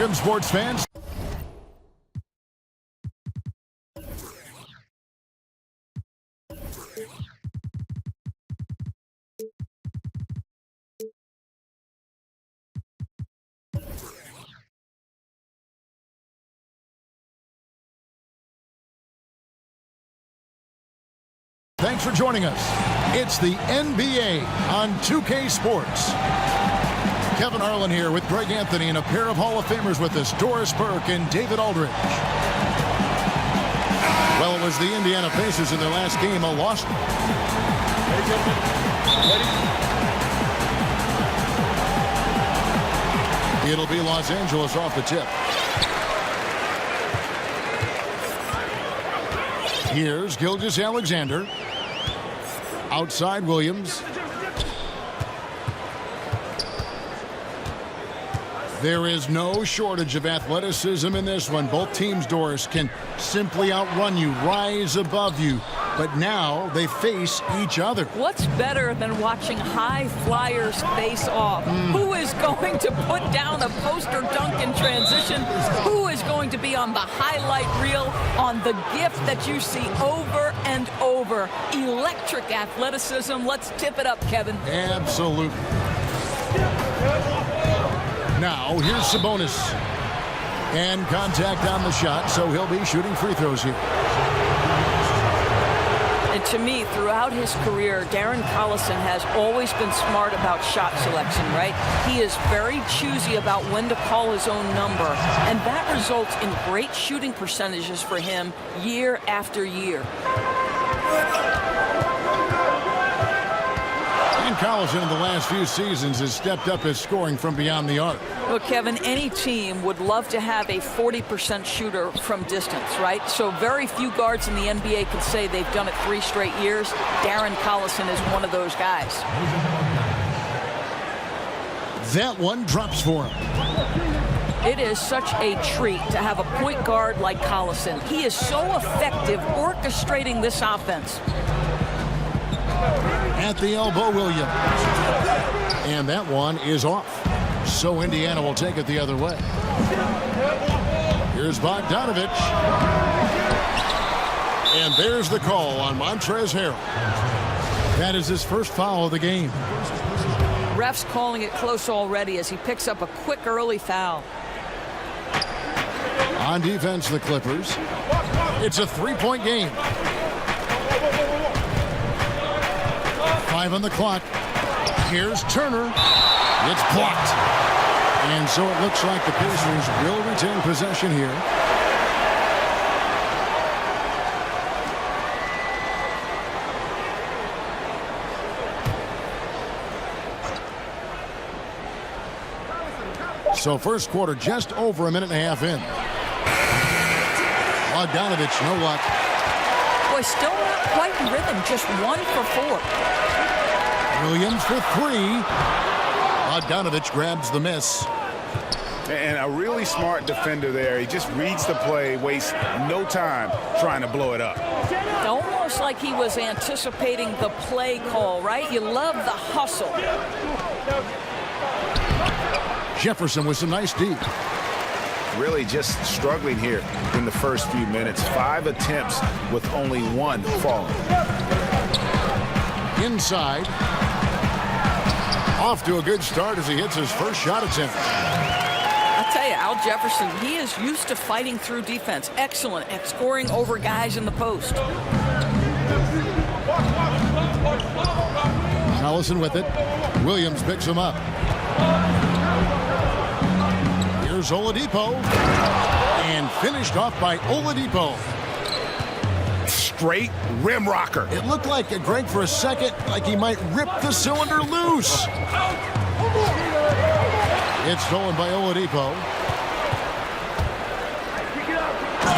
Welcome, sports fans. Thanks for joining us. It's the NBA on 2K Sports. Kevin Harlan here with Greg Anthony and a pair of Hall of Famers with us, Doris Burke and David Aldridge. Well, it was the Indiana Pacers in their last game, a loss. It'll be Los Angeles off the tip. Here's Gilgeous-Alexander. Outside Williams. There is no shortage of athleticism in this one. Both teams, Doris, can simply outrun you, rise above you. But now they face each other. What's better than watching high flyers face off? Who is going to put down a poster dunk in transition? Who is going to be on the highlight reel on the gift that you see over and over? Electric athleticism. Let's tip it up, Kevin. Absolutely. Now, here's Sabonis. And contact on the shot, so he'll be shooting free throws here. And to me, throughout his career, Darren Collison has always been smart about shot selection, right? He is very choosy about when to call his own number, and that results in great shooting percentages for him year after year. And Collison in the last few seasons has stepped up his scoring from beyond the arc. Well, Kevin, any team would love to have a 40% shooter from distance, right? So very few guards in the NBA can say they've done it 3 straight years. Darren Collison is one of those guys. That one drops for him. It is such a treat to have a point guard like Collison. He is so effective orchestrating this offense. At the elbow, Williams. And that one is off. So Indiana will take it the other way. Here's Bogdanovich. And there's the call on Montrezl Harrell. That is his first foul of the game. Ref's calling it close already as he picks up a quick early foul. On defense, the Clippers. It's a 3-point game. 5 on the clock. Here's Turner. It's blocked. And so it looks like the Pacers will retain possession here. So first quarter just over a minute and a half in. Bogdanovich, no luck. Boy, still not quite in rhythm, just 1 for 4. Williams for 3. Bogdanovich grabs the miss. And a really smart defender there. He just reads the play, wastes no time trying to blow it up. Almost like he was anticipating the play call, right? You love the hustle. Jefferson with some nice D. Really just struggling here in the first few minutes. 5 attempts with only 1 falling. Inside. Off to a good start as he hits his first shot attempt. I'll tell you, Al Jefferson, he is used to fighting through defense. Excellent at scoring over guys in the post. Collison with it. Williams picks him up. Here's Oladipo. And finished off by Oladipo. Straight rim rocker. It looked like, Greg, for a second, like he might rip the cylinder loose. It's stolen by Oladipo.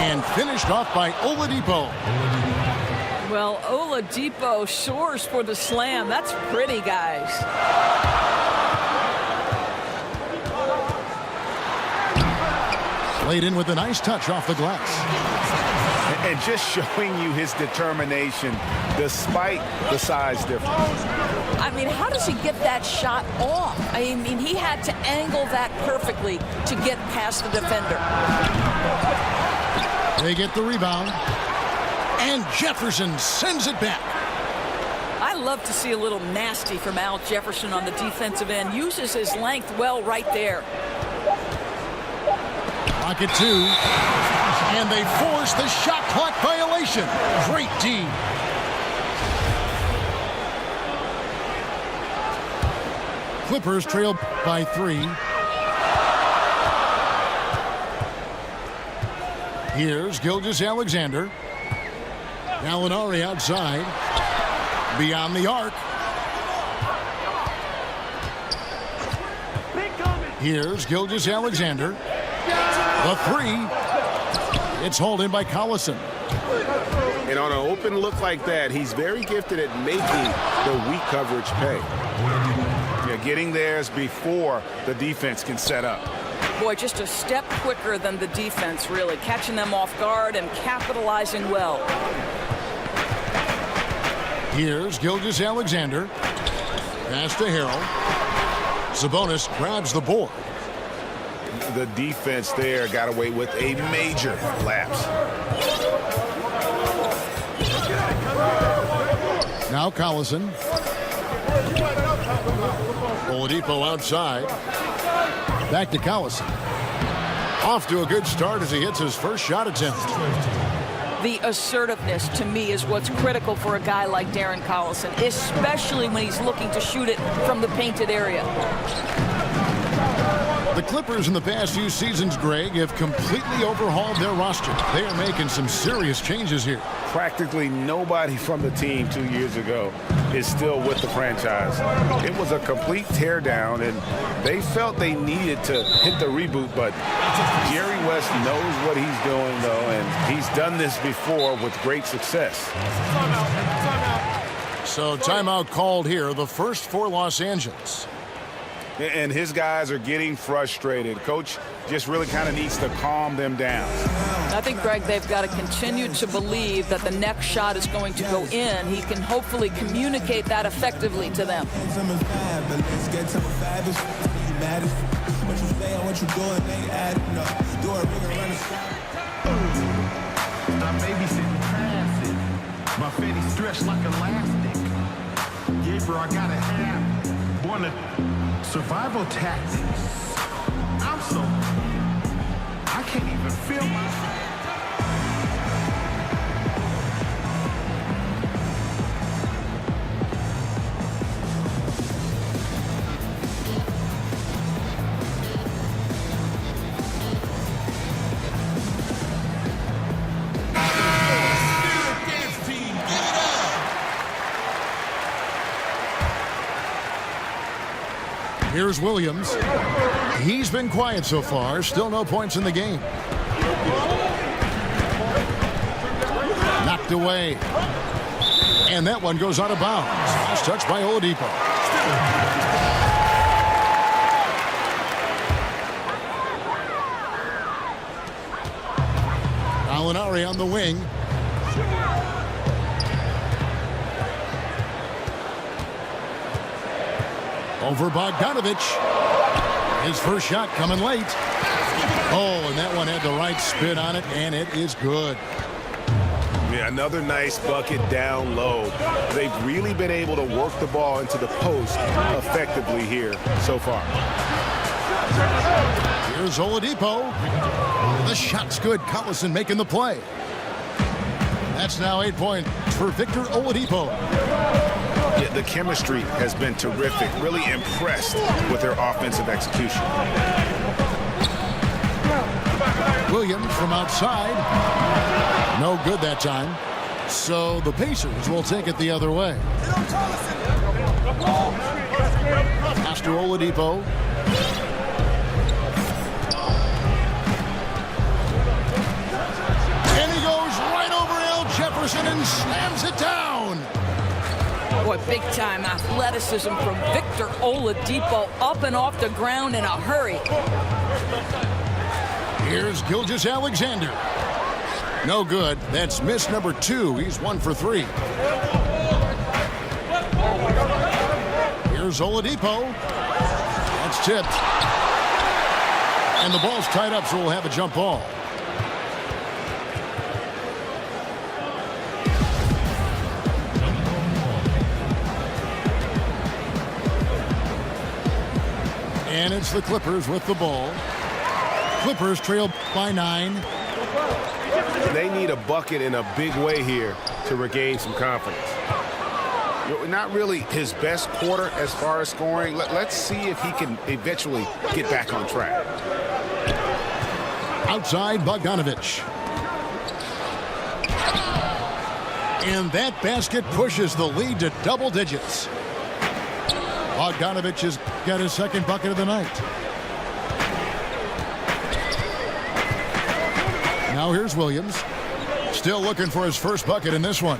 And finished off by Oladipo. Well, Oladipo soars for the slam. That's pretty, guys. Played in with a nice touch off the glass. And just showing you his determination despite the size difference. I mean, how does he get that shot off? I mean, he had to angle that perfectly to get past the defender. They get the rebound. And Jefferson sends it back. I love to see a little nasty from Al Jefferson on the defensive end. Uses his length well right there. Pocket 2. And they force the shot clock violation. Great D. Clippers trail by 3. Here's Gilgeous-Alexander. Gallinari outside. Beyond the arc. Here's Gilgeous-Alexander. The 3. It's hauled in by Collison. And on an open look like that, he's very gifted at making the weak coverage pay. Yeah, getting theirs before the defense can set up. Boy, just a step quicker than the defense, really. Catching them off guard and capitalizing well. Here's Gilgeous-Alexander. Pass to Harrell. Sabonis grabs the board. The defense there got away with a major lapse. Now Collison. Oladipo outside. Back to Collison. Off to a good start as he hits his first shot attempt. The assertiveness, to me, is what's critical for a guy like Darren Collison, especially when he's looking to shoot it from the painted area. The Clippers in the past few seasons, Greg, have completely overhauled their roster. They are making some serious changes here. Practically nobody from the team 2 years ago is still with the franchise. It was a complete teardown, and they felt they needed to hit the reboot, but Jerry West knows what he's doing, though, and he's done this before with great success. So timeout called here, the first for Los Angeles. And his guys are getting frustrated. Coach just really kind of needs to calm them down. I think, Greg, they've got to continue to believe that the next shot is going to go in. He can hopefully communicate that effectively to them. I'm babysitting transit. My fatty stretched like elastic. Yeah, bro, I gotta have one of survival tactics. I'm so I can't even feel my. Here's Williams. He's been quiet so far. Still no points in the game. Knocked away. And that one goes out of bounds. Last touch by Oladipo. Gallinari on the wing. Over Bogdanovich. His first shot coming late. Oh, and that one had the right spin on it, and it is good. Yeah, another nice bucket down low. They've really been able to work the ball into the post effectively here so far. Here's Oladipo. The shot's good. Collison making the play. That's now 8 points for Victor Oladipo. Yeah, the chemistry has been terrific. Really impressed with their offensive execution. Williams from outside. No good that time. So the Pacers will take it the other way. Pass to Oladipo. And he goes right over Al Jefferson and slams it down. Boy, big-time athleticism from Victor Oladipo, up and off the ground in a hurry. Here's Gilgeous-Alexander. No good. That's miss number 2. He's 1 for 3. Here's Oladipo. That's tipped. And the ball's tied up, so we'll have a jump ball. And it's the Clippers with the ball. Clippers trail by 9. They need a bucket in a big way here to regain some confidence. Not really his best quarter as far as scoring. Let's see if he can eventually get back on track. Outside Bogdanovich. And that basket pushes the lead to double digits. Bogdanovich has got his second bucket of the night. Now here's Williams. Still looking for his first bucket in this one.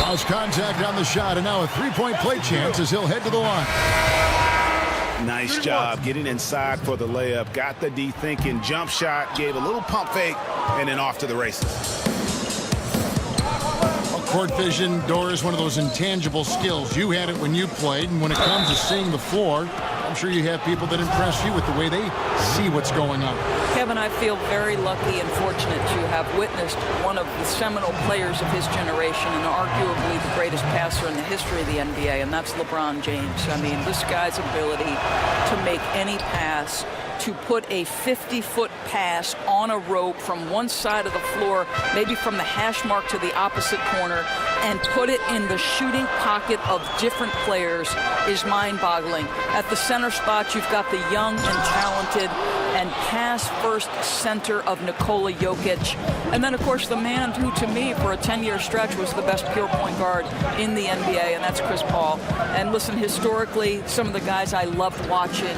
Lost contact on the shot, and now a three-point play chance as he'll head to the line. Nice job getting inside for the layup. Got the D thinking. Jump shot, gave a little pump fake, and then off to the races. Court vision, Dora, is one of those intangible skills. You had it when you played, and when it comes to seeing the floor, I'm sure you have people that impress you with the way they see what's going on. Kevin, I feel very lucky and fortunate to have witnessed one of the seminal players of his generation and arguably the greatest passer in the history of the NBA, and that's LeBron James. I mean, this guy's ability to make any pass, to put a 50-foot pass on a rope from one side of the floor, maybe from the hash mark to the opposite corner, and put it in the shooting pocket of different players is mind-boggling. At the center spot, you've got the young and talented and pass-first center of Nikola Jokic. And then, of course, the man who, to me, for a 10-year stretch, was the best pure point guard in the NBA, and that's Chris Paul. And listen, historically, some of the guys I loved watching,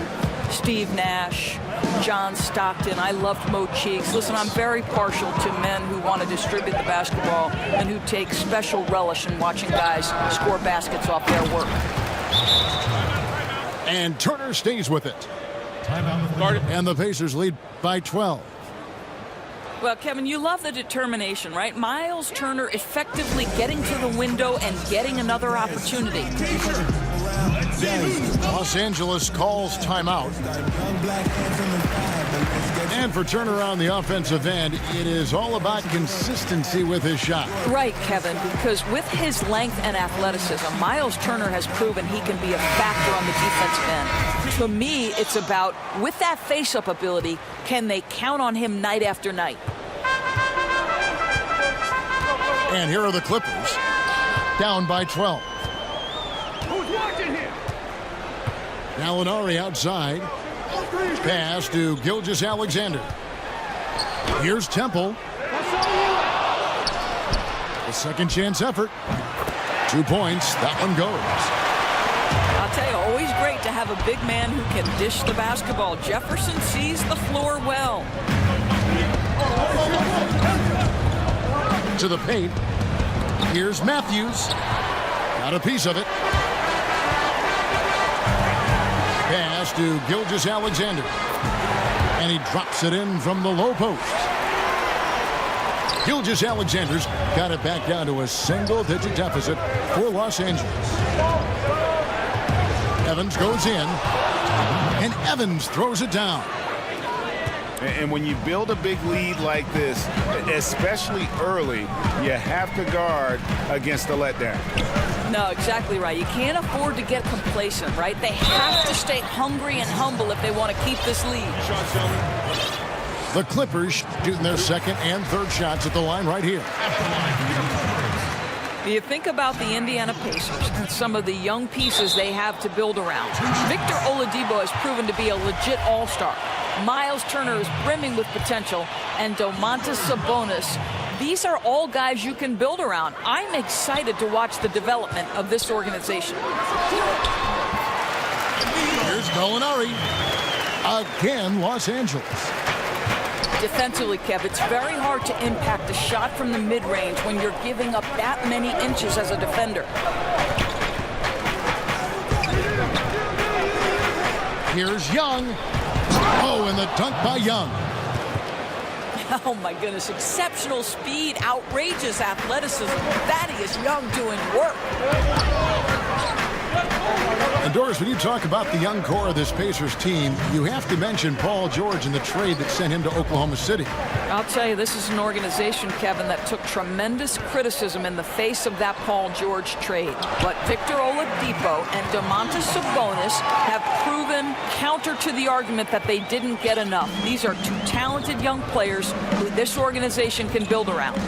Steve Nash, John Stockton. I loved Mo Cheeks. Listen, I'm very partial to men who want to distribute the basketball and who take special relish in watching guys score baskets off their work. And Turner stays with it. And the Pacers lead by 12. Well, Kevin, you love the determination, right? Myles Turner effectively getting to the window and getting another opportunity. Los Angeles calls timeout. And for Turner on the offensive end, it is all about consistency with his shot. Right, Kevin, because with his length and athleticism, Myles Turner has proven he can be a factor on the defensive end. To me, it's about, with that face-up ability, can they count on him night after night? And here are the Clippers, down by 12. Gallinari outside. Pass to Gilgeous-Alexander. Here's Temple. A second chance effort. 2 points. That one goes. I'll tell you, always great to have a big man who can dish the basketball. Jefferson sees the floor well. To the paint. Here's Matthews. Got a piece of it. Pass to Gilgeous-Alexander. And he drops it in from the low post. Gilgeous-Alexander's got it back down to a single-digit deficit for Los Angeles. Evans goes in. And Evans throws it down. And when you build a big lead like this, especially early, you have to guard against the letdown. No, exactly right. You can't afford to get complacent, right? They have to stay hungry and humble if they want to keep this lead. The Clippers shooting their second and third shots at the line right here. You think about the Indiana Pacers and some of the young pieces they have to build around. Victor Oladipo has proven to be a legit all-star. Myles Turner is brimming with potential, and Domantas Sabonis. These are all guys you can build around. I'm excited to watch the development of this organization. Here's Gallinari. Again, Los Angeles. Defensively, Kev, it's very hard to impact a shot from the mid-range when you're giving up that many inches as a defender. Here's Young. Oh, and the dunk by Young. Oh my goodness, exceptional speed, outrageous athleticism. Thaddeus Young doing work. And Doris, when you talk about the young core of this Pacers team, you have to mention Paul George and the trade that sent him to Oklahoma City. I'll tell you, this is an organization, Kevin, that took tremendous criticism in the face of that Paul George trade. But Victor Oladipo and Domantas Sabonis have proven counter to the argument that they didn't get enough. These are two talented young players who this organization can build around.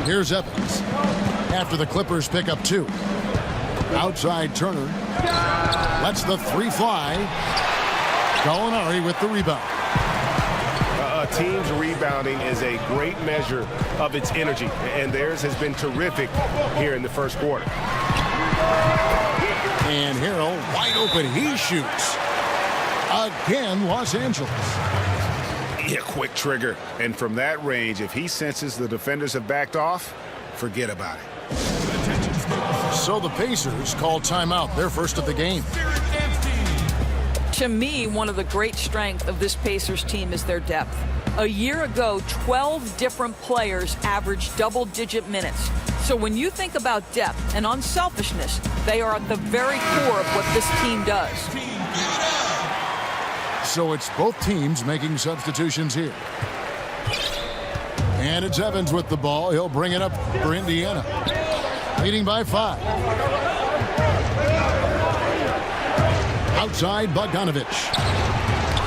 Here's Evans after the Clippers pick up 2. Outside Turner lets the 3 fly. Gallinari with the rebound. A team's rebounding is a great measure of its energy, and theirs has been terrific here in the first quarter. And Harrell wide open. He shoots. Again, Los Angeles. Yeah, quick trigger. And from that range, if he senses the defenders have backed off, forget about it. So the Pacers call timeout, their first of the game. To me, one of the great strengths of this Pacers team is their depth. A year ago, 12 different players averaged double-digit minutes. So when you think about depth and unselfishness, they are at the very core of what this team does. So it's both teams making substitutions here. And it's Evans with the ball. He'll bring it up for Indiana. Leading by 5. Outside Bogdanovich.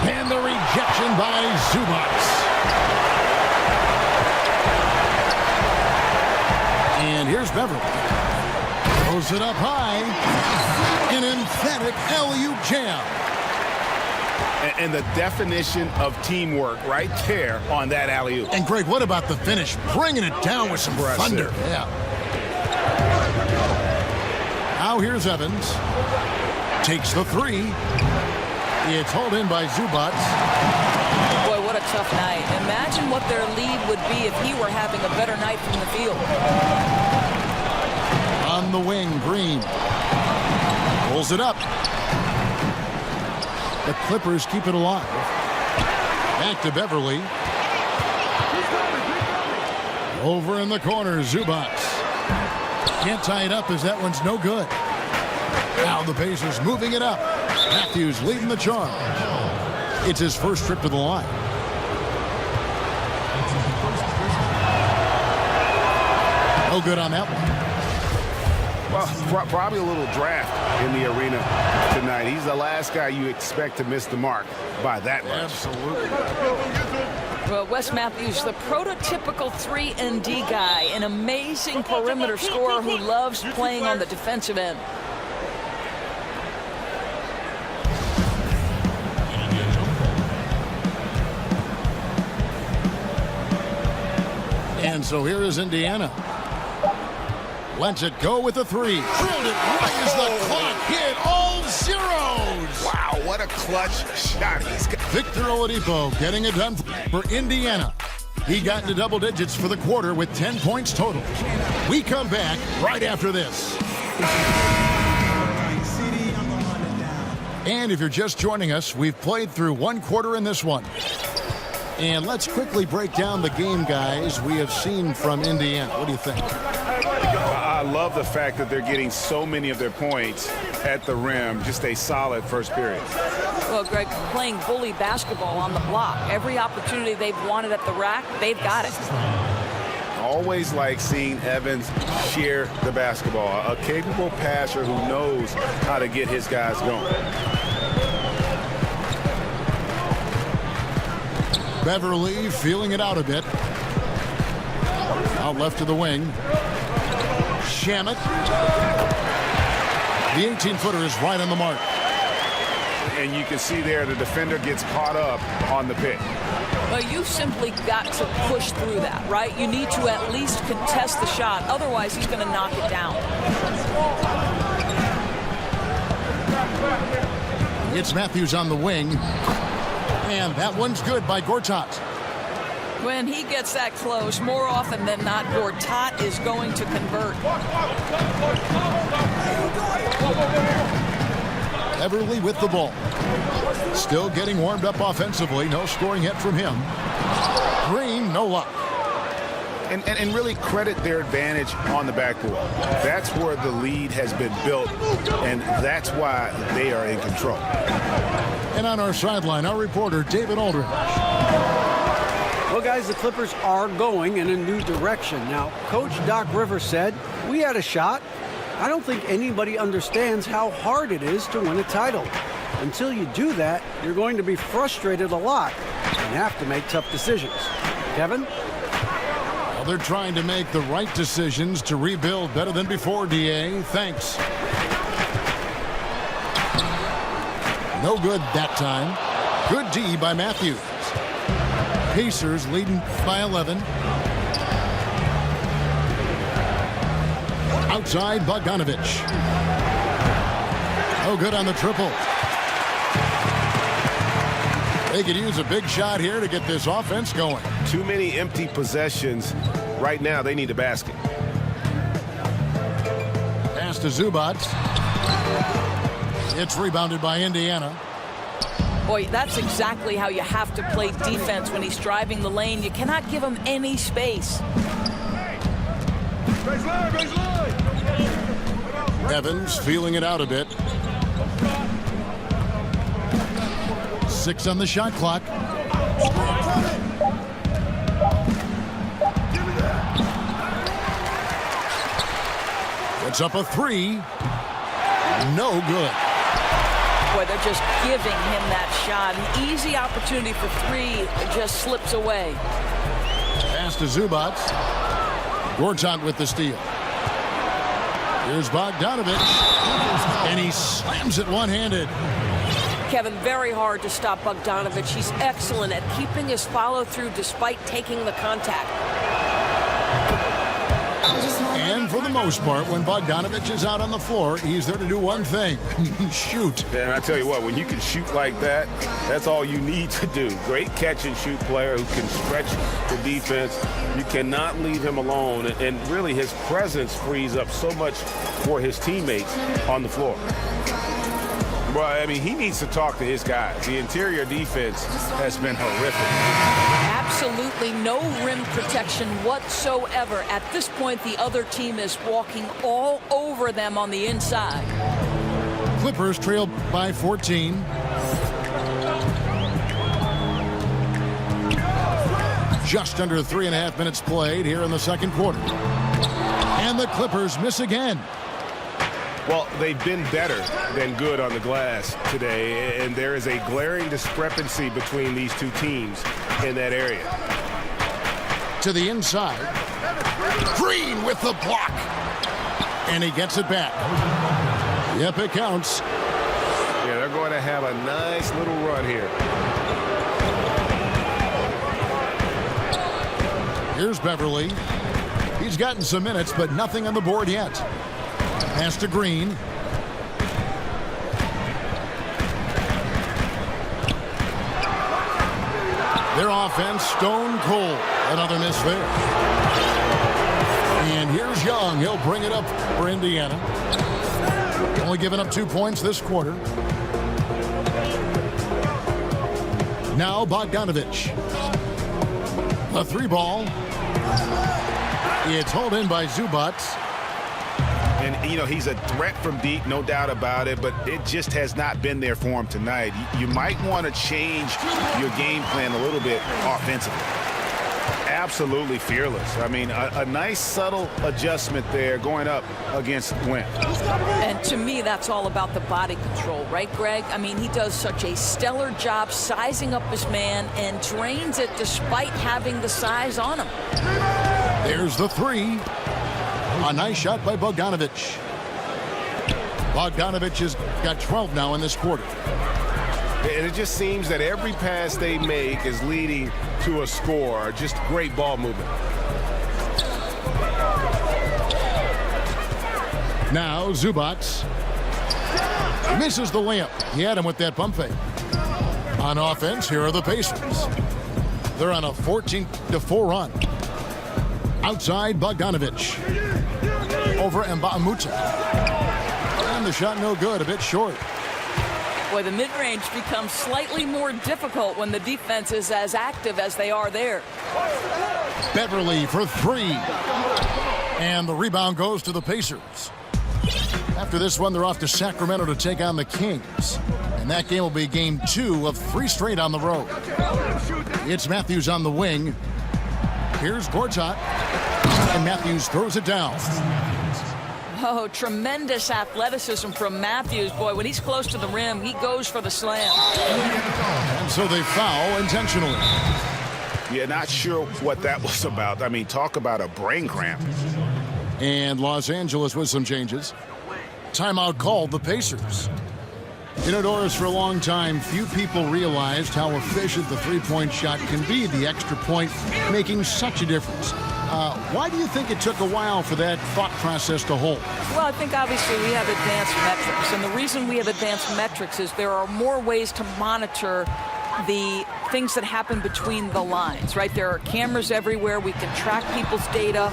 And the rejection by Zubac. And here's Beverly. Throws it up high. An emphatic alley-oop jam. And the definition of teamwork right there on that alley-oop. And Greg, what about the finish? Bringing it down with some thunder. Yeah. Now here's Evans. Takes the 3. It's hauled in by Zubac. Boy, what a tough night. Imagine what their lead would be if he were having a better night from the field. On the wing, Green. Pulls it up. The Clippers keep it alive. Back to Beverly. Over in the corner, Zubac. Can't tie it up as that one's no good. Now the Pacers moving it up. Matthews leading the charge. It's his first trip to the line. No good on that one. Well, probably a little draft in the arena tonight. He's the last guy you expect to miss the mark by that much. Absolutely. Well, Wes Matthews, the prototypical 3-and-D guy, an amazing perimeter scorer who loves playing on the defensive end. And so here is Indiana. Lets it go with a 3. Drilled it right as the clock hit all zeros. Wow, what a clutch shot he's got. Victor Oladipo getting it done for Indiana. He got into double digits for the quarter with 10 points total. We come back right after this. And if you're just joining us, we've played through one quarter in this one. And let's quickly break down the game, guys, we have seen from Indiana. What do you think? I love the fact that they're getting so many of their points at the rim. Just a solid first period. Well, Greg, playing bully basketball on the block. Every opportunity they've wanted at the rack, they've got it. Always like seeing Evans share the basketball. A capable passer who knows how to get his guys going. Beverly feeling it out a bit. Out left to the wing. Shamet. The 18-footer is right on the mark. And you can see there the defender gets caught up on the pick. Well, you simply got to push through that, right? You need to at least contest the shot. Otherwise, he's going to knock it down. It's Matthews on the wing. And that one's good by Gortat. When he gets that close, more often than not, Gortat is going to convert. Beverly with the ball. Still getting warmed up offensively. No scoring yet from him. Green, no luck. And really credit their advantage on the backboard. That's where the lead has been built, and that's why they are in control. And on our sideline, our reporter, David Aldridge. Well, guys, the Clippers are going in a new direction. Now, Coach Doc Rivers said, we had a shot. I don't think anybody understands how hard it is to win a title. Until you do that, you're going to be frustrated a lot and have to make tough decisions. Kevin? Well, they're trying to make the right decisions to rebuild better than before, DA. Thanks. No good that time. Good D by Matthews. Pacers leading by 11. Outside, Bogdanovich. No good on the triple. They could use a big shot here to get this offense going. Too many empty possessions. Right now, they need a basket. Pass to Zubac. It's rebounded by Indiana. Boy, that's exactly how you have to play defense when he's driving the lane. You cannot give him any space. Evans feeling it out a bit. 6 on the shot clock. It's up a 3. No good. Boy, they're just giving him that shot. An easy opportunity for 3. It just slips away. Pass to Zubac. Gortat with the steal. Here's Bogdanovich. And he slams it one-handed. Kevin, very hard to stop Bogdanovich. He's excellent at keeping his follow-through despite taking the contact. And for the most part, when Bogdanovich is out on the floor, he's there to do one thing. Shoot. And I tell you what, when you can shoot like that, that's all you need to do. Great catch-and-shoot player who can stretch the defense. You cannot leave him alone. And really, his presence frees up so much for his teammates on the floor. Well, I mean, he needs to talk to his guys. The interior defense has been horrific. Absolutely no rim protection whatsoever. At this point, the other team is walking all over them on the inside. Clippers trail by 14. Just under 3.5 minutes played here in the second quarter. And the Clippers miss again. Well, they've been better than good on the glass today, and there is a glaring discrepancy between these two teams in that area. To the inside. Green with the block. And he gets it back. Yep, it counts. Yeah, they're going to have a nice little run here. Here's Beverly. He's gotten some minutes, but nothing on the board yet. Pass to Green. Their offense stone cold. Another miss there. And here's Young. He'll bring it up for Indiana. Only giving up 2 points this quarter. Now Bogdanovich. A 3-ball. It's hauled in by Zubac. And, you know, he's a threat from deep, no doubt about it, but it just has not been there for him tonight. You might want to change your game plan a little bit offensively. Absolutely fearless. I mean, a nice subtle adjustment there going up against Wynn. And to me, that's all about the body control, right, Greg? I mean, he does such a stellar job sizing up his man and drains it despite having the size on him. There's the 3. A nice shot by Bogdanovich. Bogdanovich has got 12 now in this quarter. And it just seems that every pass they make is leading to a score. Just great ball movement. Now Zubac misses the layup. He had him with that pump fake. On offense, here are the Pacers. They're on a 14-4 run. Outside, Bogdanovich. Over Mbamamuta. And the shot no good, a bit short. Boy, the mid-range becomes slightly more difficult when the defense is as active as they are there. Beverly for three. And the rebound goes to the Pacers. After this one, they're off to Sacramento to take on the Kings. And that game will be game 2 of 3 straight on the road. It's Matthews on the wing. Here's Gortat. And Matthews throws it down. Oh, tremendous athleticism from Matthews. Boy, when he's close to the rim, he goes for the slam. And so they foul intentionally. Yeah, not sure what that was about. I mean, talk about a brain cramp. And Los Angeles with some changes. Timeout called the Pacers. You know, Doris, for a long time, few people realized how efficient the three-point shot can be, the extra point making such a difference. Why do you think it took a while for that thought process to hold? Well, I think obviously we have advanced metrics, and the reason we have advanced metrics is there are more ways to monitor the things that happen between the lines, right? There are cameras everywhere. We can track people's data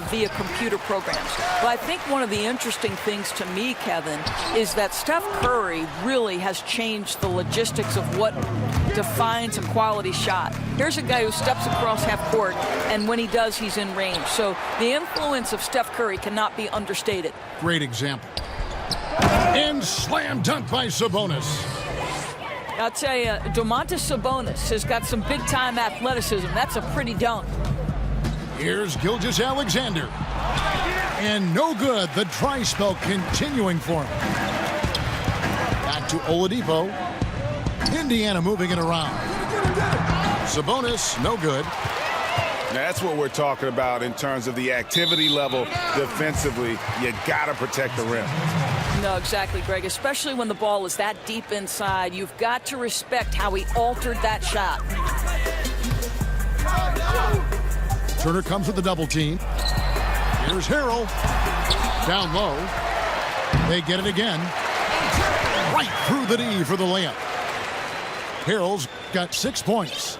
via computer programs. But I think one of the interesting things to me, Kevin, is that Steph Curry really has changed the logistics of what defines a quality shot. Here's a guy who steps across half court, and when he does, he's in range. So the influence of Steph Curry cannot be understated. Great example. And slam dunk by Sabonis. I'll tell you, Domantas Sabonis has got some big-time athleticism. That's a pretty dunk. Here's Gilgeous-Alexander. And no good. The dry spell continuing for him. Back to Oladipo. Indiana moving it around. Sabonis, no good. That's what we're talking about in terms of the activity level defensively. You got to protect the rim. No, exactly, Greg. Especially when the ball is that deep inside. You've got to respect how he altered that shot. Turner comes with the double team. Here's Harrell. Down low. They get it again. Right through the knee for the layup. Harrell's got 6 points.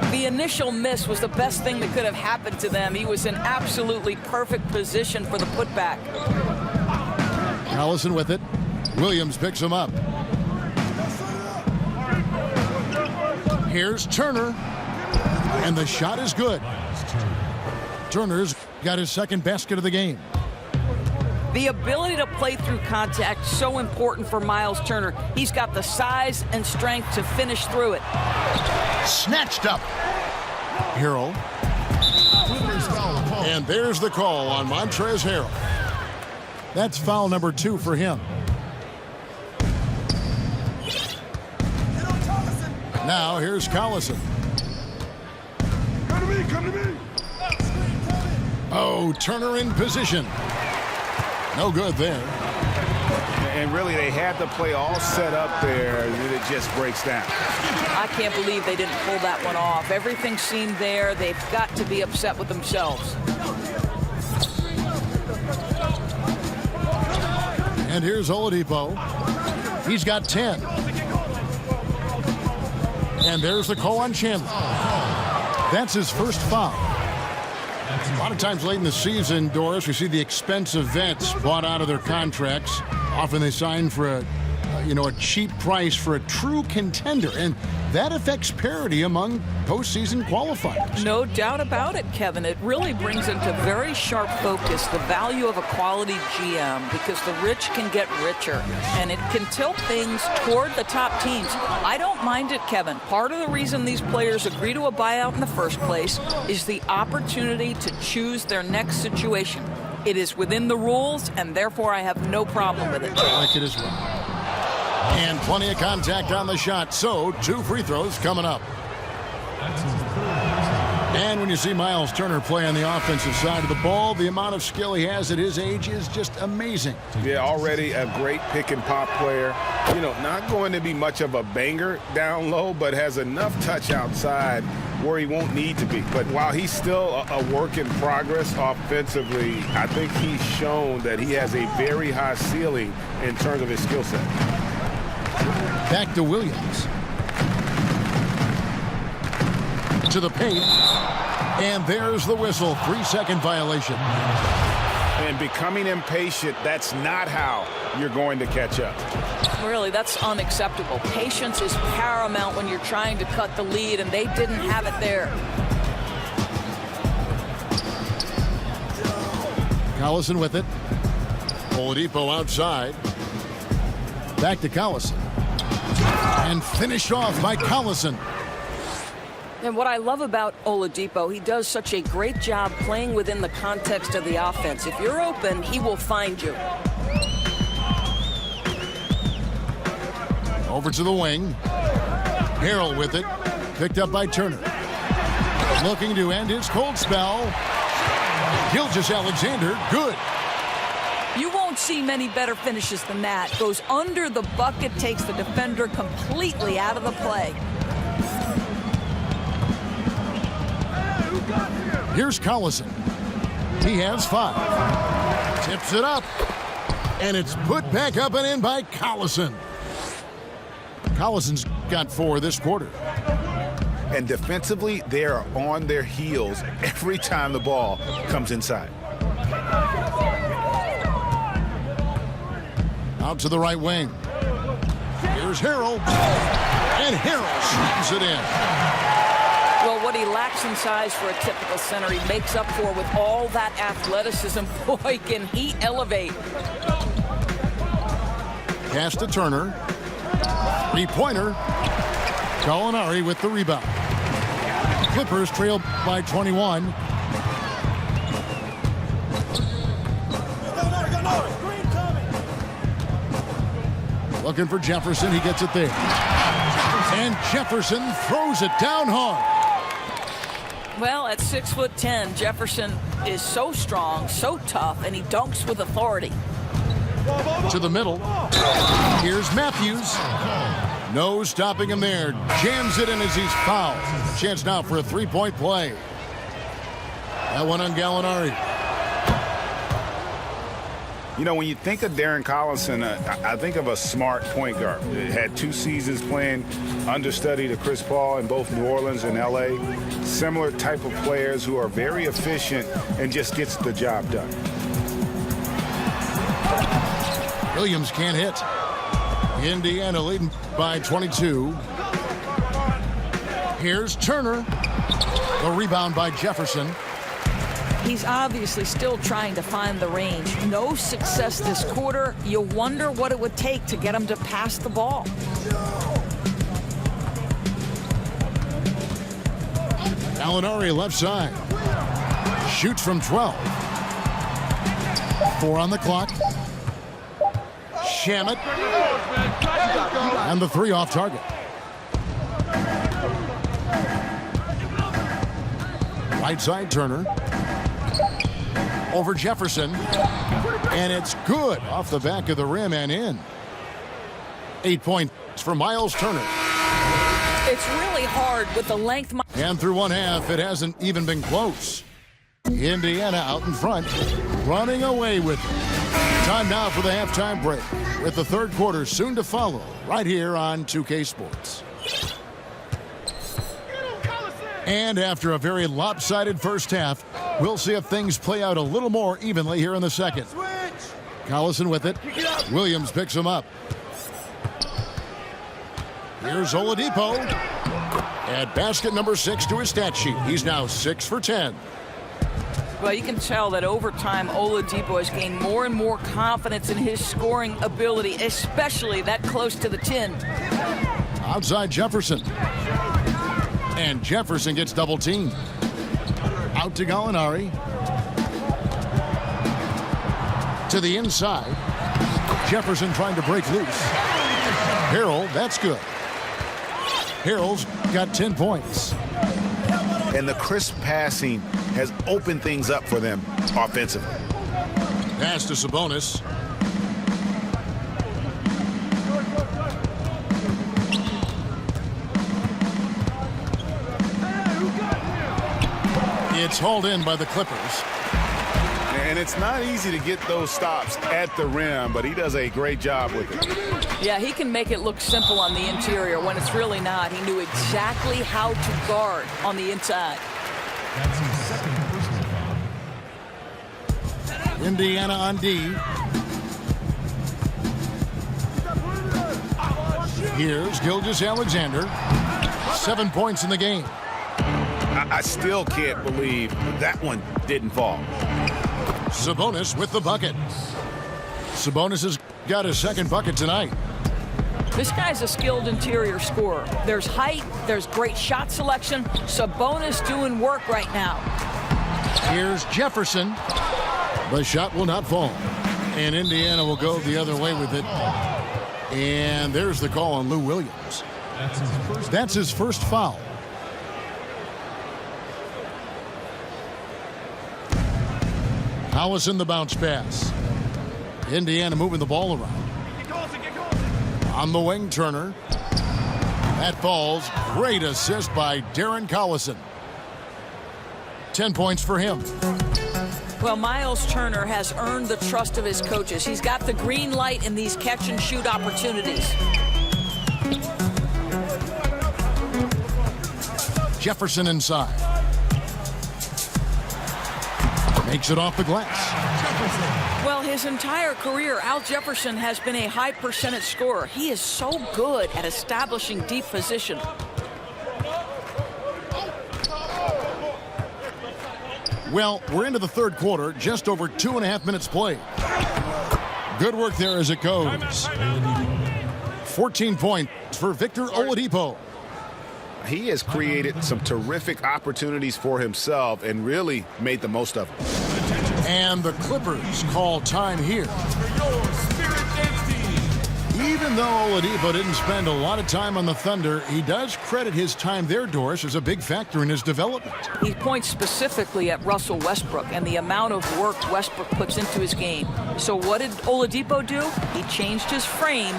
The initial miss was the best thing that could have happened to them. He was in absolutely perfect position for the putback. Allison with it. Williams picks him up. Here's Turner. And the shot is good. Turner's got his second basket of the game. The ability to play through contact, so important for Myles Turner. He's got the size and strength to finish through it. Snatched up. Harrell. And there's the call on Montrezl Harrell. That's foul number 2 for him. Now here's Collison. Come to me, come to me. Oh, Turner in position. No good there. And really, they had the play all set up there, and it just breaks down. I can't believe they didn't pull that one off. Everything seemed there. They've got to be upset with themselves. And here's Oladipo. He's got 10. And there's the call on Chandler. That's his first foul. A lot of times late in the season, Doris, we see the expensive vets bought out of their contracts. Often they sign for a cheap price for a true contender, and that affects parity among postseason qualifiers. No doubt about it, Kevin. It really brings into very sharp focus the value of a quality GM, because the rich can get richer, and it can tilt things toward the top teams. I don't mind it, Kevin. Part of the reason these players agree to a buyout in the first place is the opportunity to choose their next situation. It is within the rules, and therefore I have no problem with it. I like it as well. And plenty of contact on the shot, so 2 free throws coming up. And when you see Myles Turner play on the offensive side of the ball, the amount of skill he has at his age is just amazing. Yeah, already a great pick and pop player. You know, not going to be much of a banger down low, but has enough touch outside where he won't need to be. But while he's still a work in progress offensively, I think he's shown that he has a very high ceiling in terms of his skill set. Back to Williams. To the paint. And there's the whistle. 3-second violation. And becoming impatient, that's not how you're going to catch up. Really, that's unacceptable. Patience is paramount when you're trying to cut the lead, and they didn't have it there. Collison with it. Oladipo outside. Back to Collison. And finished off by Collison. And what I love about Oladipo, he does such a great job playing within the context of the offense. If you're open, he will find you. Over to the wing. Harrell with it. Picked up by Turner. Looking to end his cold spell. Gilgeous-Alexander, good. You won't see many better finishes than that. Goes under the bucket, takes the defender completely out of the play. Here's Collison. He has 5. Tips it up. And it's put back up and in by Collison. Collison's got 4 this quarter. And defensively, they are on their heels every time the ball comes inside. Out to the right wing. Here's Harrell. And Harrell shoots it in. Well, what he lacks in size for a typical center, he makes up for with all that athleticism. Boy, can he elevate. Pass to Turner. 3-pointer. Gallinari with the rebound. Clippers trail by 21. Looking for Jefferson. He gets it there. And Jefferson throws it down hard. Well, at 6'10", Jefferson is so strong, so tough, and he dunks with authority. To the middle. Here's Matthews. No stopping him there. Jams it in as he's fouled. Chance now for a 3-point play. That one on Gallinari. You know, when you think of Darren Collison, I think of a smart point guard. Had 2 seasons playing understudy to Chris Paul in both New Orleans and L.A. Similar type of players who are very efficient and just gets the job done. Williams can't hit. Indiana leading by 22. Here's Turner. The rebound by Jefferson. He's obviously still trying to find the range. No success this quarter. You wonder what it would take to get him to pass the ball. Gallinari left side. Shoots from 12. 4 on the clock. Shamet. And the 3 off target. Right side Turner. Over Jefferson. And it's good off the back of the rim and in. 8 points for Myles Turner. It's really hard with the length. And through one half, it hasn't even been close. Indiana out in front, running away with it. Time now for the halftime break, with the third quarter soon to follow, right here on 2K Sports. And after a very lopsided first half, we'll see if things play out a little more evenly here in the second. Collison with it. Williams picks him up. Here's Oladipo. Add basket number 6 to his stat sheet. He's now 6 for 10. Well, you can tell that over time, Oladipo has gained more and more confidence in his scoring ability, especially that close to the tin. Outside Jefferson. And Jefferson gets double teamed. Out to Gallinari. To the inside. Jefferson trying to break loose. Harrell, that's good. Harrell's got 10 points. And the crisp passing has opened things up for them offensively. Pass to Sabonis. It's hauled in by the Clippers. And it's not easy to get those stops at the rim, but he does a great job with it. Yeah, he can make it look simple on the interior when it's really not. He knew exactly how to guard on the inside. That's his second personal foul. Indiana on D. Here's Gilgeous-Alexander. 7 points in the game. I still can't believe that one didn't fall. Sabonis with the bucket. Sabonis has got his second bucket tonight. This guy's a skilled interior scorer. There's height, there's great shot selection. Sabonis doing work right now. Here's Jefferson. The shot will not fall. And Indiana will go the other way with it. And there's the call on Lou Williams. That's his first foul. Allison the bounce pass. Indiana moving the ball around. On the wing, Turner. That falls. Great assist by Darren Collison. 10 points for him. Well, Miles Turner has earned the trust of his coaches. He's got the green light in these catch-and-shoot opportunities. Jefferson inside. Makes it off the glass. Well, his entire career, Al Jefferson has been a high percentage scorer. He is so good at establishing deep position. Well, we're into the third quarter, just over 2.5 minutes played. Good work there as it goes. 14 points for Victor Oladipo. He has created some terrific opportunities for himself and really made the most of them. And the Clippers call time here. Even though Oladipo didn't spend a lot of time on the Thunder, he does credit his time there, Doris, as a big factor in his development. He points specifically at Russell Westbrook and the amount of work Westbrook puts into his game. So what did Oladipo do? He changed his frame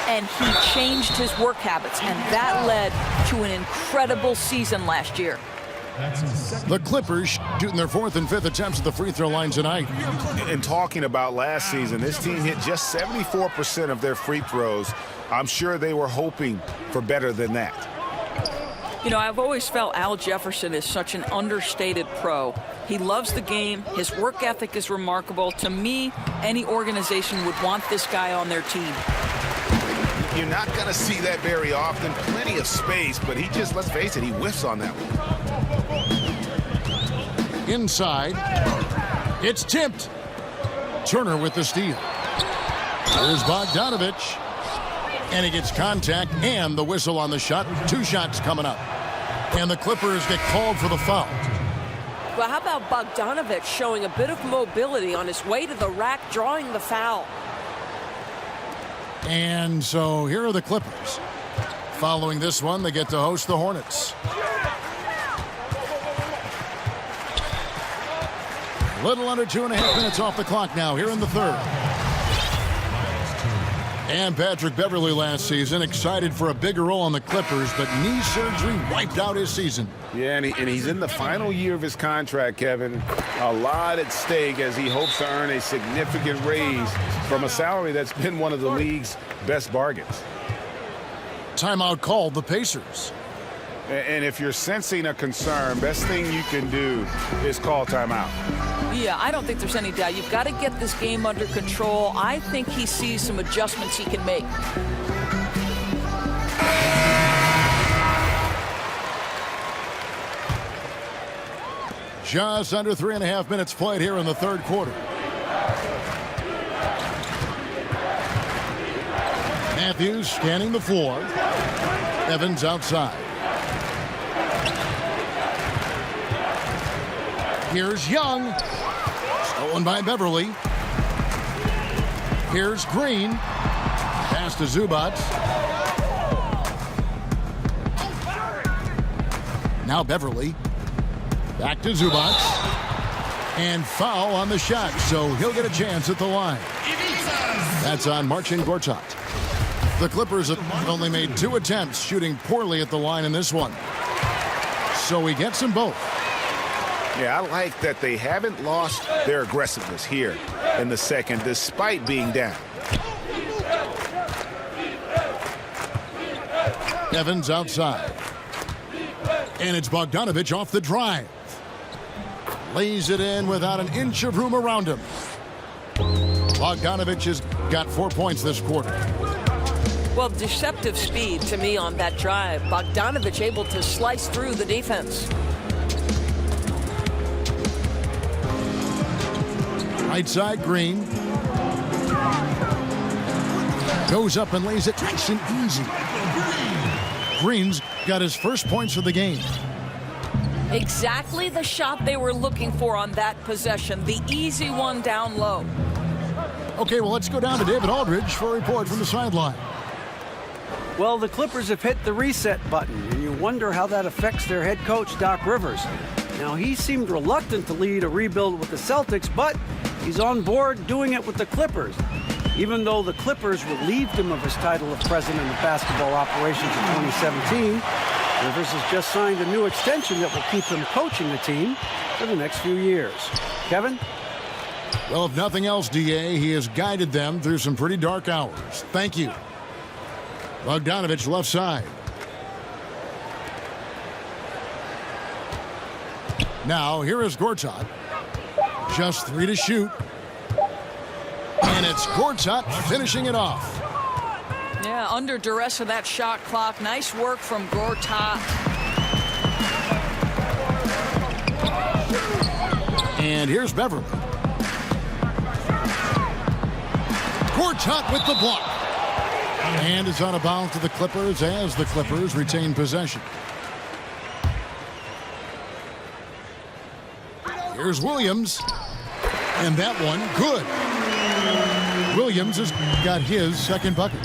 and he changed his work habits, and that led to an incredible season last year. The Clippers shooting their 4th and 5th attempts at the free throw line tonight. And talking about last season, this team hit just 74% of their free throws. I'm sure they were hoping for better than that. You know, I've always felt Al Jefferson is such an understated pro. He loves the game. His work ethic is remarkable. To me, any organization would want this guy on their team. You're not going to see that very often. Plenty of space, but he just, let's face it, he whiffs on that one. Inside. It's tipped. Turner with the steal. Here's Bogdanovich. And he gets contact and the whistle on the shot. 2 shots coming up. And the Clippers get called for the foul. Well, how about Bogdanovich showing a bit of mobility on his way to the rack, drawing the foul? And so here are the Clippers. Following this one, they get to host the Hornets. A little under 2.5 minutes off the clock now here in the third. And Patrick Beverley last season excited for a bigger role on the Clippers, but knee surgery wiped out his season. Yeah, and he's in the final year of his contract, Kevin. A lot at stake as he hopes to earn a significant raise from a salary that's been one of the league's best bargains. Timeout called the Pacers. And if you're sensing a concern, best thing you can do is call timeout. Yeah, I don't think there's any doubt. You've got to get this game under control. I think he sees some adjustments he can make. Just under 3.5 minutes played here in the third quarter. Matthews scanning the floor. Evans outside. Here's Young. Stolen by Beverly. Here's Green. Pass to Zubac. Now Beverly. Back to Zubac. And foul on the shot, so he'll get a chance at the line. That's on Marcin Gortat. The Clippers have only made 2 attempts, shooting poorly at the line in this one. So he gets them both. Yeah, I like that they haven't lost their aggressiveness here in the second, despite being down. Evans outside. And it's Bogdanovich off the drive. Lays it in without an inch of room around him. Bogdanovich has got 4 points this quarter. Well, deceptive speed to me on that drive. Bogdanovich able to slice through the defense. Right side, Green. Goes up and lays it nice and easy. Green's got his first points of the game. Exactly the shot they were looking for on that possession. The easy one down low. Okay, well, let's go down to David Aldridge for a report from the sideline. Well, the Clippers have hit the reset button, and you wonder how that affects their head coach, Doc Rivers. Now, he seemed reluctant to lead a rebuild with the Celtics, but he's on board doing it with the Clippers. Even though the Clippers relieved him of his title of president of basketball operations in 2017, Rivers has just signed a new extension that will keep him coaching the team for the next few years. Kevin? Well, if nothing else, DA, he has guided them through some pretty dark hours. Thank you. Bogdanovich left side. Now, here is Gortat. Just 3 to shoot. And it's Gortat finishing it off. Yeah, under duress of that shot clock. Nice work from Gortat. And here's Beverly. Gortat with the block. And it's out of bounds to the Clippers as the Clippers retain possession. Here's Williams. And that one, good. Williams has got his second bucket.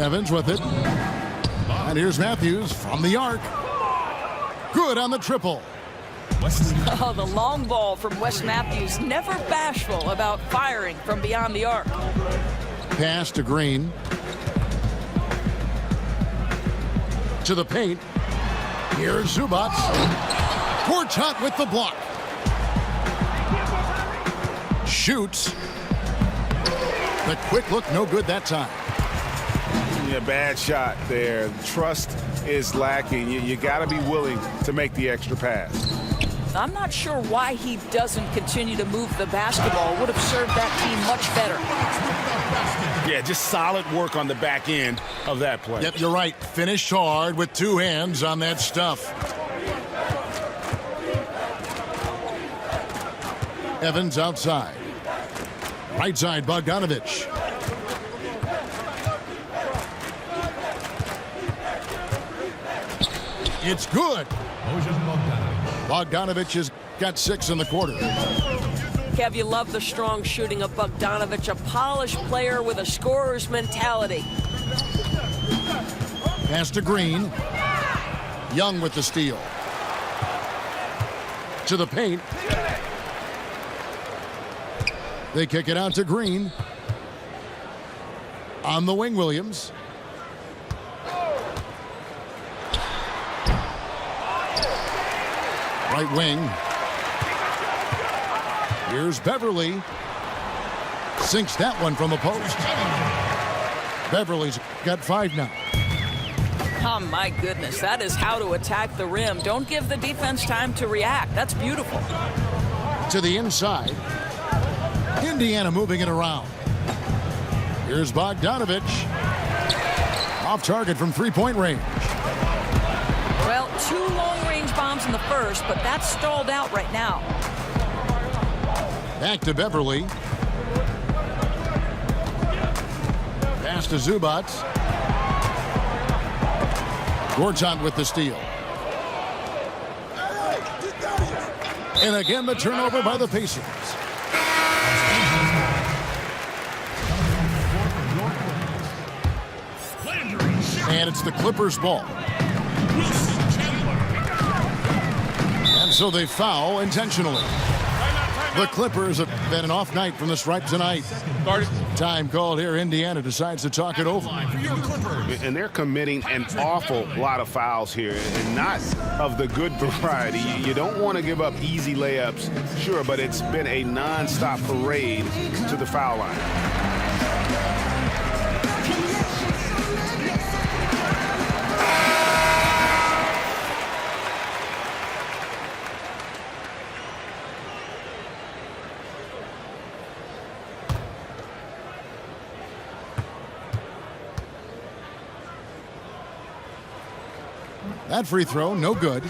Evans with it. And here's Matthews from the arc. Good on the triple. Oh, the long ball from Wes Matthews. Never bashful about firing from beyond the arc. Pass to Green. To the paint. Here's Zubac. Gortat with the block. Shoots. The quick look, no good that time. Yeah, bad shot there. Trust is lacking. You got to be willing to make the extra pass. I'm not sure why he doesn't continue to move the basketball. Would have served that team much better. Yeah, just solid work on the back end of that play. Yep, you're right. Finished hard with 2 hands on that stuff. Evans outside. Right side, Bogdanovich. It's good. Bogdanovich has got 6 in the quarter. Kev, you love the strong shooting of Bogdanovich, a polished player with a scorer's mentality. Pass to Green. Young with the steal. To the paint. They kick it out to Green. On the wing, Williams. Right wing. Here's Beverly. Sinks that one from the post. Beverly's got 5 now. Oh, my goodness. That is how to attack the rim. Don't give the defense time to react. That's beautiful. To the inside. Indiana moving it around. Here's Bogdanovich. Off target from 3-point range. Well, 2 long-range bombs in the first, but that's stalled out right now. Back to Beverly. Pass to Zubac. Gortat with the steal. And again, the turnover by the Pacers. And it's the Clippers' ball. And so they foul intentionally. The Clippers have been an off night from the stripe tonight. Time called here. Indiana decides to talk it over. And they're committing an awful lot of fouls here, and not of the good variety. You don't want to give up easy layups, sure, but it's been a non-stop parade to the foul line. That free throw, no good.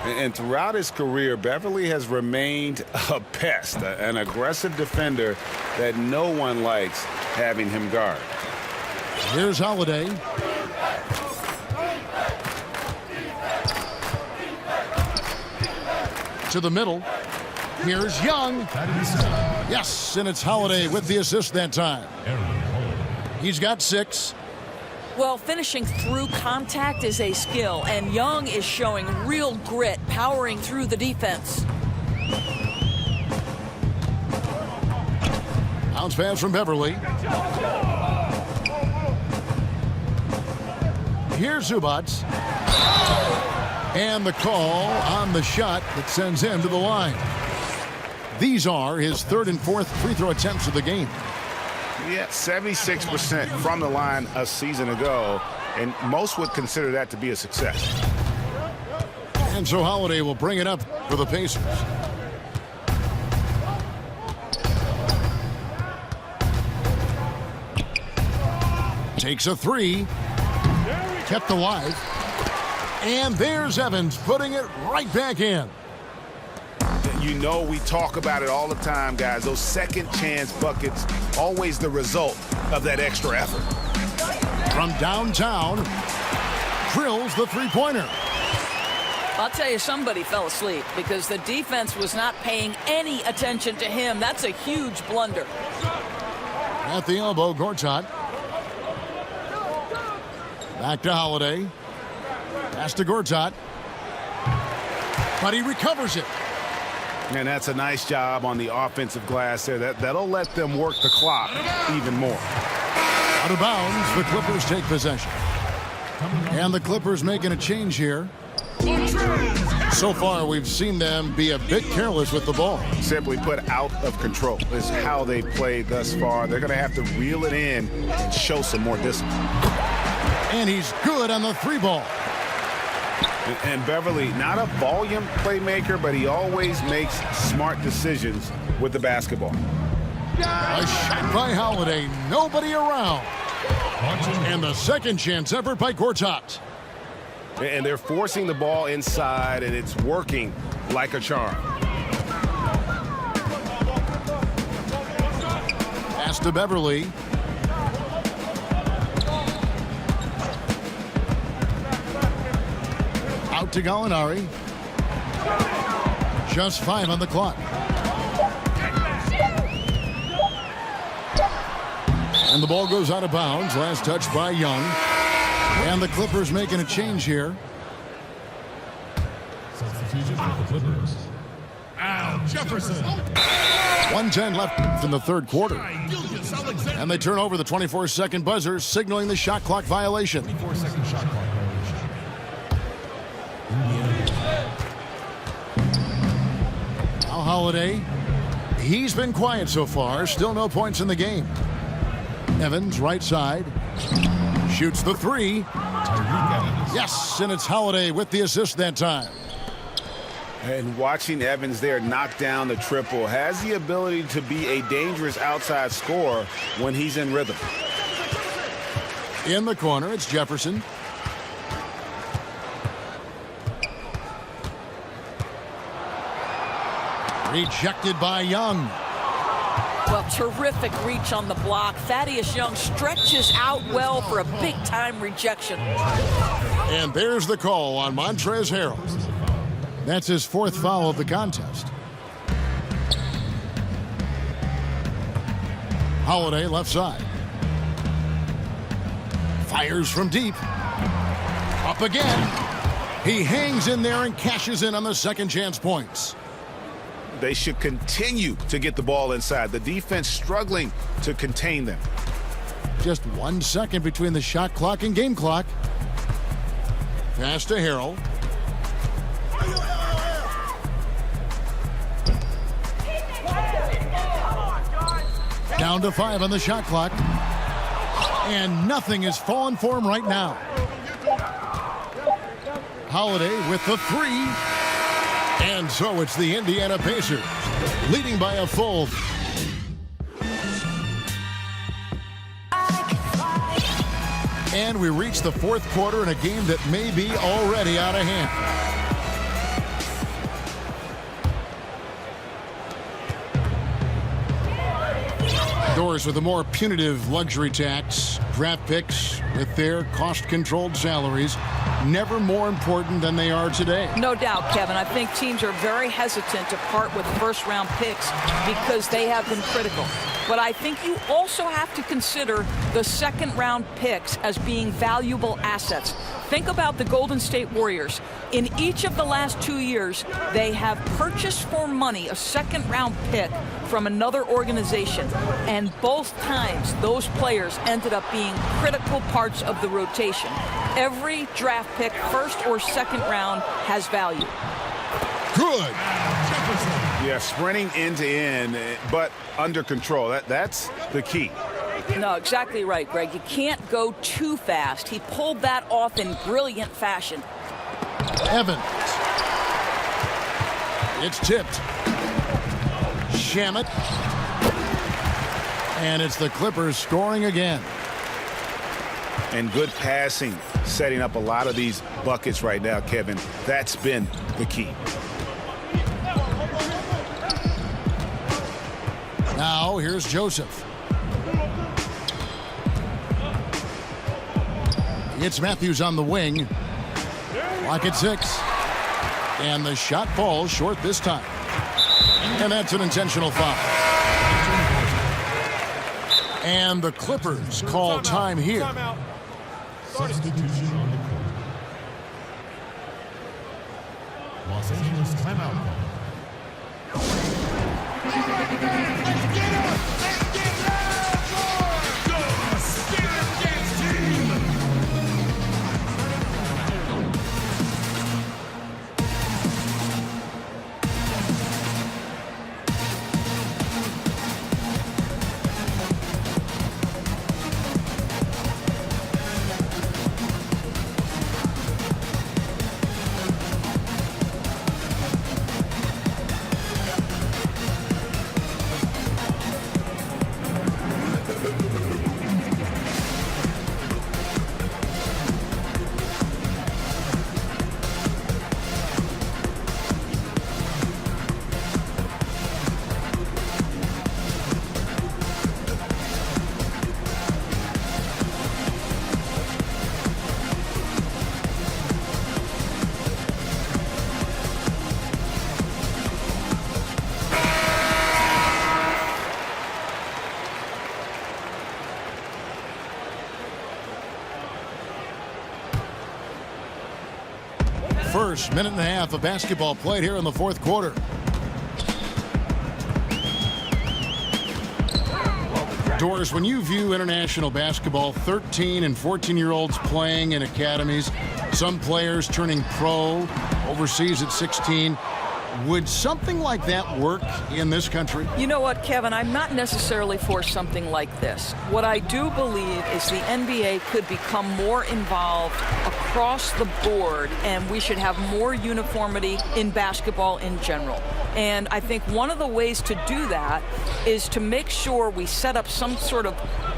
And throughout his career, Beverly has remained a pest, an aggressive defender that no one likes having him guard. Here's Holiday. To the middle. Here's Young. Yes, and it's Holiday with the assist that time. He's got 6. Well, finishing through contact is a skill, and Young is showing real grit, powering through the defense. Bounce pass from Beverly. Here's Zubats. And the call on the shot that sends him to the line. These are his 3rd and 4th free throw attempts of the game. Yeah, 76% from the line a season ago, and most would consider that to be a success. And so Holiday will bring it up for the Pacers. Takes a 3. Kept alive. And there's Evans putting it right back in. You know, we talk about it all the time, guys. Those second chance buckets, always the result of that extra effort. From downtown, drills the three-pointer. I'll tell you, somebody fell asleep because the defense was not paying any attention to him. That's a huge blunder. At the elbow, Gortat. Back to Holiday. Pass to Gortat. But he recovers it. And that's a nice job on the offensive glass there. That'll let them work the clock even more. Out of bounds, the Clippers take possession. And the Clippers making a change here. So far, we've seen them be a bit careless with the ball. Simply put, out of control is how they played thus far. They're going to have to reel it in and show some more discipline. And he's good on the 3-ball. And Beverly, not a volume playmaker, but he always makes smart decisions with the basketball. A shot by Holiday, nobody around. And the second chance effort by Gortat. And they're forcing the ball inside, and it's working like a charm. Pass to Beverly. Out to Gallinari. Just 5 on the clock. And the ball goes out of bounds. Last touch by Young. And the Clippers making a change here. Substitution for the Clippers. Al Jefferson. 1:10 left in the 3rd quarter. And they turn over the 24-second buzzer, signaling the shot clock violation. 24-second shot clock violation. Now Holiday. He's been quiet so far. Still no points in the game. Evans, right side. Shoots the 3. Yes, and it's Holiday with the assist that time. And watching Evans there knock down the triple, has the ability to be a dangerous outside scorer when he's in rhythm. In the corner, it's Jefferson. Rejected by Young. Well, terrific reach on the block. Thaddeus Young stretches out well for a big-time rejection. And there's the call on Montrezl Harrell. That's his 4th foul of the contest. Holiday left side. Fires from deep. Up again. He hangs in there and cashes in on the second chance points. They should continue to get the ball inside. The defense struggling to contain them. Just 1 second between the shot clock and game clock. Pass to Harrell. Down to 5 on the shot clock. And nothing is falling for him right now. Holiday with the 3. And so it's the Indiana Pacers leading by a full. And we reach the fourth quarter in a game that may be already out of hand. Doors with a more punitive luxury tax. Draft picks with their cost-controlled salaries never more important than they are today. No doubt, Kevin. I think teams are very hesitant to part with first-round picks because they have been critical. But I think you also have to consider the second-round picks as being valuable assets. Think about the Golden State Warriors. In each of the last 2 years, they have purchased for money a second-round pick from another organization. And both times, those players ended up being critical parts of the rotation. Every draft pick, first or second round, has value. Good. Yeah, sprinting end to end, but under control. That's the key. No, exactly right, Greg. You can't go too fast. He pulled that off in brilliant fashion. Evans. It's tipped. Shamet. And it's the Clippers scoring again. And good passing, setting up a lot of these buckets right now, Kevin. That's been the key. Now, here's Joseph. It's Matthews on the wing. Clock at 6. And the shot falls short this time. And that's an intentional foul. And the Clippers call time here. Substitution on the court. Los Angeles timeout call. First minute and a half of basketball played here in the fourth quarter. Doris, when you view international basketball, 13 and 14-year-olds playing in academies, some players turning pro overseas at 16, would something like that work in this country? You know what, Kevin? I'm not necessarily for something like this. What I do believe is the NBA could become more involved across the board, and we should have more uniformity in basketball in general. And I think one of the ways to do that is to make sure we set up some sort of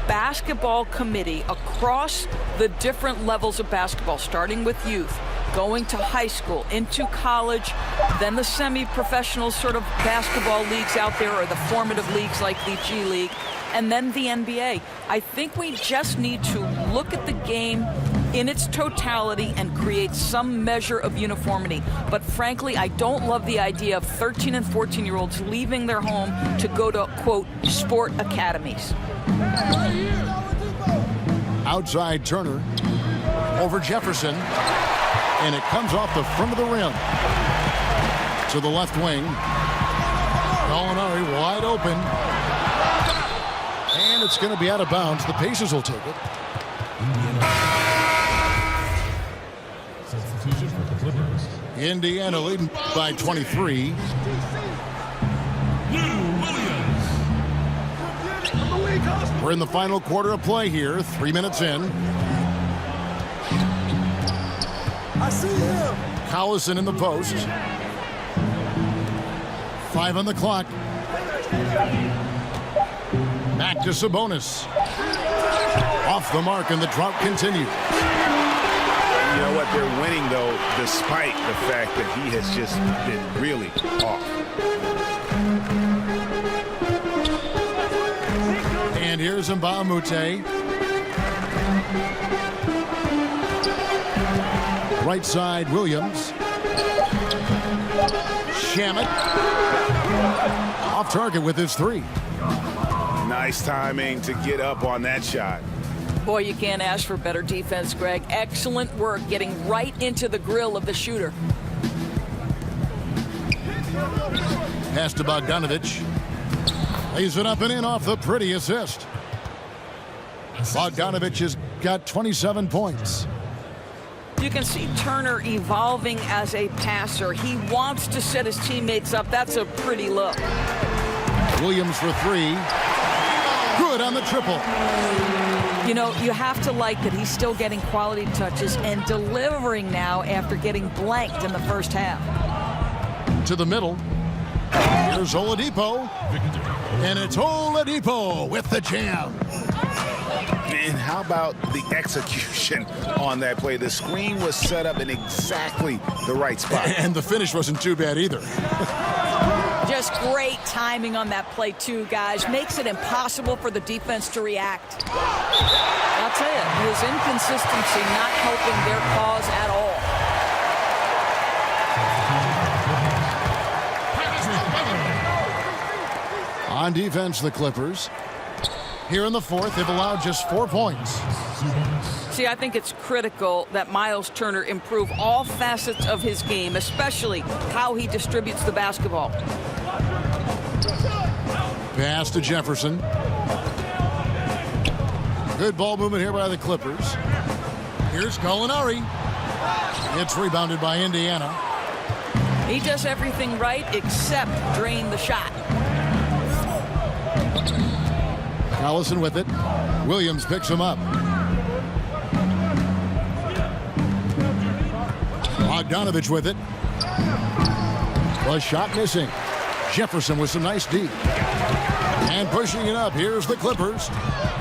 basketball committee across the different levels of basketball, starting with youth, going to high school, into college, then the semi-professional sort of basketball leagues out there, or the formative leagues like the G League, and then the NBA. I think we just need to look at the game in its totality and create some measure of uniformity. But frankly, I don't love the idea of 13 and 14-year-olds leaving their home to go to, quote, sport academies. Outside Turner over Jefferson. And it comes off the front of the rim to the left wing. Gallinari wide open. And it's going to be out of bounds. The Pacers will take it. Substitution for the Clippers. Indiana leading by 23. We're in the final quarter of play here. 3 minutes in. I see him. Collison in the post. 5 on the clock. Back to Sabonis. Off the mark, and the drought continues. You know what? They're winning, though, despite the fact that he has just been really off. And here's Mbamute. Right side, Williams. Shamet. Off target with his 3. Nice timing to get up on that shot. Boy, you can't ask for better defense, Greg. Excellent work getting right into the grill of the shooter. Pass to Bogdanovich. Lays it up and in off the pretty assist. Bogdanovich has got 27 points. You can see Turner evolving as a passer. He wants to set his teammates up. That's a pretty look. Williams for 3. Good on the triple. You know, you have to like that he's still getting quality touches and delivering now after getting blanked in the first half. To the middle. Here's Oladipo. And it's Oladipo with the jam. And how about the execution on that play? The screen was set up in exactly the right spot. And the finish wasn't too bad either. Just great timing on that play, too, guys. Makes it impossible for the defense to react. I'll tell you, his inconsistency not helping their cause at all. On defense, the Clippers. Here in the fourth, they've allowed just 4 points. See, I think it's critical that Myles Turner improve all facets of his game, especially how he distributes the basketball. Pass to Jefferson. Good ball movement here by the Clippers. Here's Gallinari. It's rebounded by Indiana. He does everything right except drain the shot. Collison with it. Williams picks him up. Bogdanovich with it. The shot missing. Jefferson with some nice D. And pushing it up. Here's the Clippers.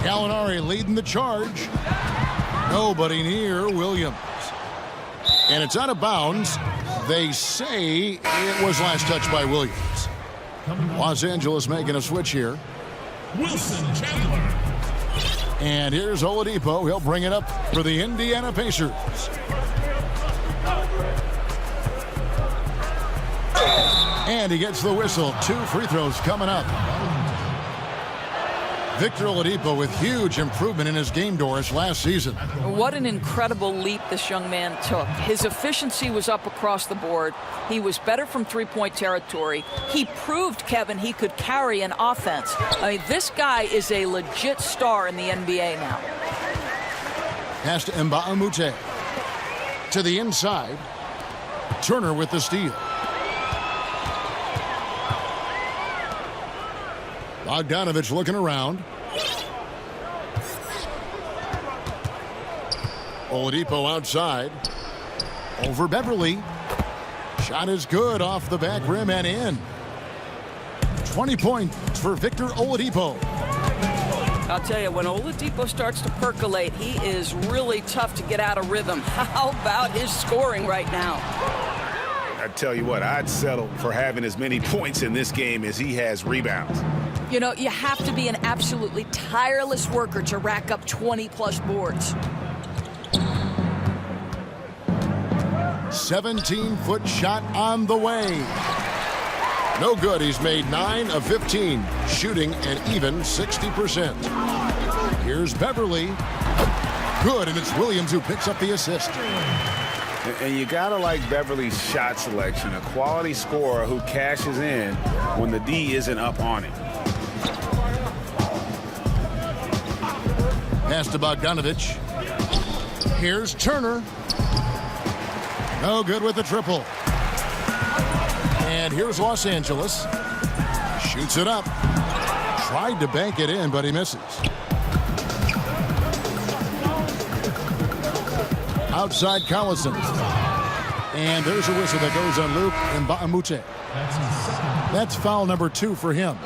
Gallinari leading the charge. Nobody near Williams. And it's out of bounds. They say it was last touched by Williams. Los Angeles making a switch here. Wilson Chandler. And here's Oladipo. He'll bring it up for the Indiana Pacers. And he gets the whistle. 2 free throws coming up. Victor Oladipo with huge improvement in his game, Doris, last season. What an incredible leap this young man took. His efficiency was up across the board. He was better from three-point territory. He proved, Kevin, he could carry an offense. I mean, this guy is a legit star in the NBA now. Pass to Mbamute. To the inside. Turner with the steal. Bogdanovich looking around. Oladipo outside. Over Beverly. Shot is good off the back rim and in. 20 points for Victor Oladipo. I'll tell you, when Oladipo starts to percolate, he is really tough to get out of rhythm. How about his scoring right now? I tell you what, I'd settle for having as many points in this game as he has rebounds. You know, you have to be an absolutely tireless worker to rack up 20-plus boards. 17-foot shot on the way. No good. He's made 9 of 15, shooting an even 60%. Here's Beverly. Good, and it's Williams who picks up the assist. And you gotta like Beverly's shot selection, a quality scorer who cashes in when the D isn't up on him. Pass to Bogdanovich. Here's Turner. No good with the triple. And here's Los Angeles. Shoots it up. Tried to bank it in, but he misses. Outside Collison. And there's a whistle that goes on Luke Mbamute. That's foul number 2 for him.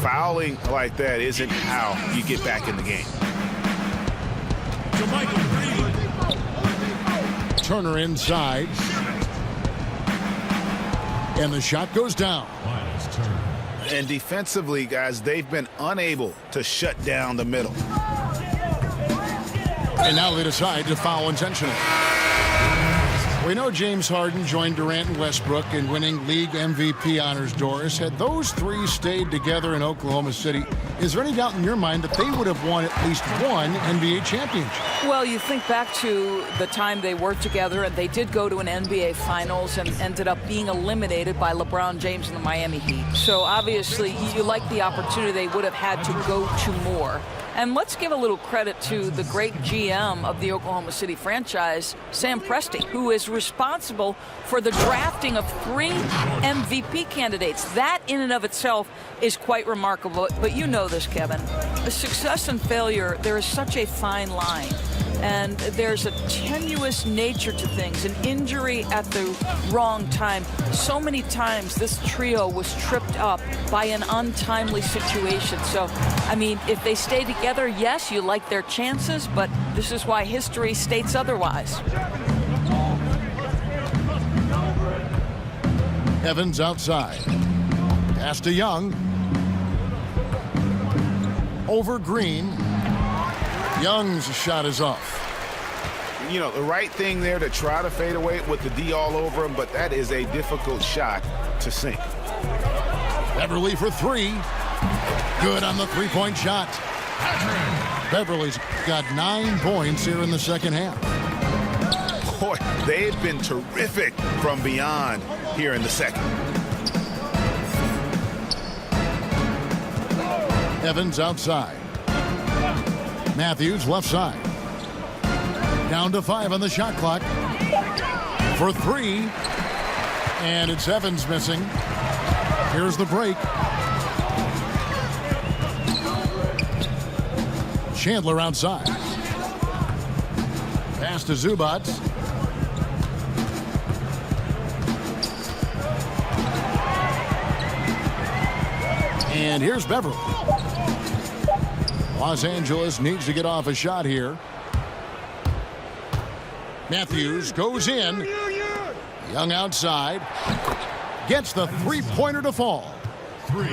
Fouling like that isn't how you get back in the game. Turner inside. And the shot goes down. And defensively, guys, they've been unable to shut down the middle. And now they decide to foul intentionally. We know James Harden joined Durant and Westbrook in winning league MVP honors, Doris. Had those three stayed together in Oklahoma City, is there any doubt in your mind that they would have won at least one NBA championship? Well, you think back to the time they worked together, and they did go to an NBA Finals and ended up being eliminated by LeBron James and the Miami Heat. So obviously, you like the opportunity they would have had to go to more. And let's give a little credit to the great GM of the Oklahoma City franchise, Sam Presti, who is responsible for the drafting of 3 MVP candidates. That in and of itself is quite remarkable. But you know this, Kevin. The success and failure, there is such a fine line. And there's a tenuous nature to things, an injury at the wrong time. So many times this trio was tripped up by an untimely situation. So, I mean, if they stay together, yes, you like their chances, but this is why history states otherwise. Evans outside. Pass to Young. Over Green. Young's shot is off. You know, the right thing there to try to fade away with the D all over him, but that is a difficult shot to sink. Beverly for 3. Good on the three-point shot. Beverly's got 9 points here in the second half. Boy, they've been terrific from beyond here in the second. Evans outside. Matthews left side. Down to 5 on the shot clock. For 3. And it's Evans missing. Here's the break. Chandler outside. Pass to Zubac. And here's Beverly. Los Angeles needs to get off a shot here. Matthews goes in. Young outside. Gets the three-pointer to fall. 3.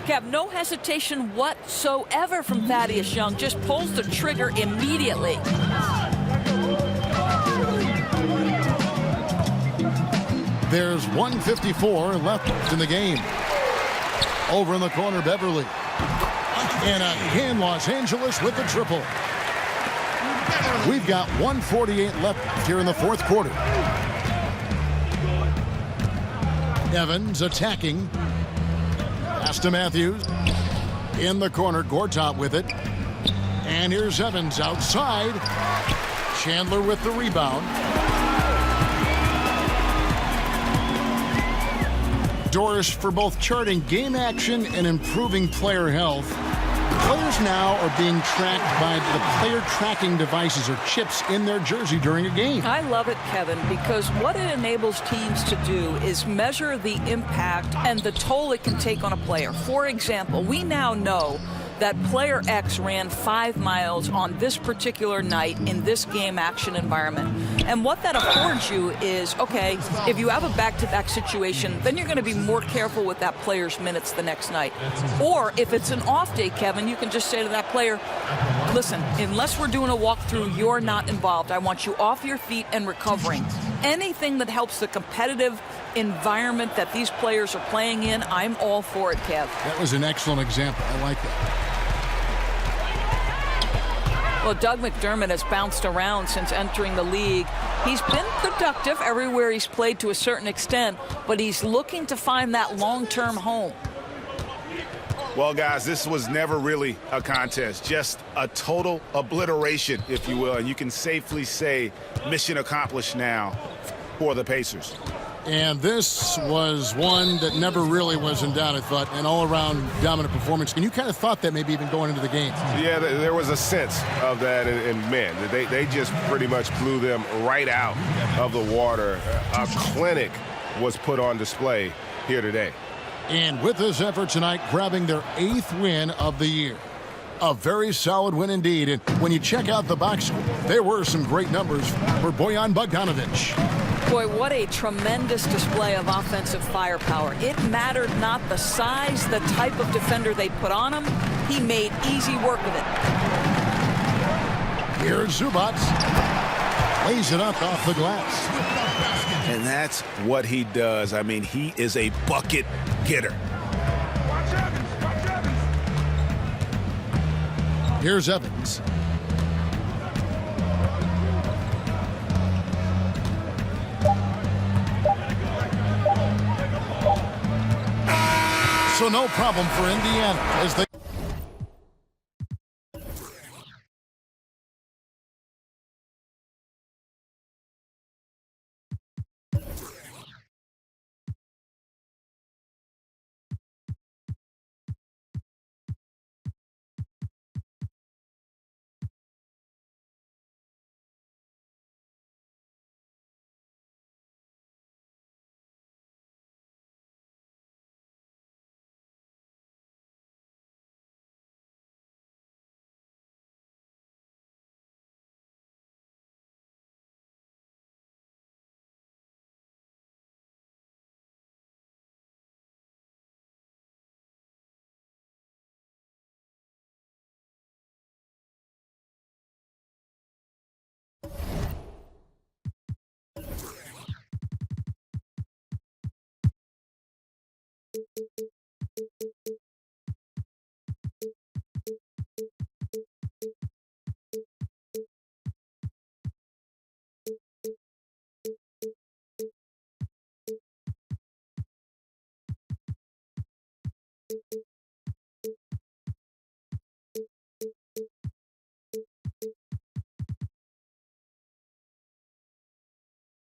Kev, no hesitation whatsoever from Thaddeus Young. Just pulls the trigger immediately. There's 1:54 left in the game. Over in the corner, Beverly. And again, Los Angeles with the triple. We've got 1:48 left here in the fourth quarter. Evans attacking. Pass to Matthews. In the corner, Gortat with it. And here's Evans outside. Chandler with the rebound. Doris, for both charting game action and improving player health, players now are being tracked by the player tracking devices or chips in their jersey during a game. I love it, Kevin, because what it enables teams to do is measure the impact and the toll it can take on a player. For example, we now know that player X ran 5 miles on this particular night in this game action environment. And what that affords you is, okay, if you have a back-to-back situation, then you're going to be more careful with that player's minutes the next night. Or if it's an off day, Kevin, you can just say to that player, listen, unless we're doing a walkthrough, you're not involved. I want you off your feet and recovering. Anything that helps the competitive environment that these players are playing in, I'm all for it, Kev. That was an excellent example. I like that. Well, Doug McDermott has bounced around since entering the league. He's been productive everywhere he's played to a certain extent, but he's looking to find that long-term home. Well, guys, this was never really a contest, just a total obliteration, if you will. And you can safely say mission accomplished now for the Pacers. And this was one that never really was in doubt, I thought, an all-around dominant performance. And you kind of thought that maybe even going into the game. Yeah, there was a sense of that, and man, they just pretty much blew them right out of the water. A clinic was put on display here today. And with this effort tonight, grabbing their 8th win of the year. A very solid win indeed. And when you check out the box score, there were some great numbers for Bojan Bogdanovic. Boy, what a tremendous display of offensive firepower. It mattered not the size, the type of defender they put on him. He made easy work of it. Here's Zubac. Lays it up off the glass. And that's what he does. I mean, he is a bucket getter. Here's Evans. So no problem for Indiana as they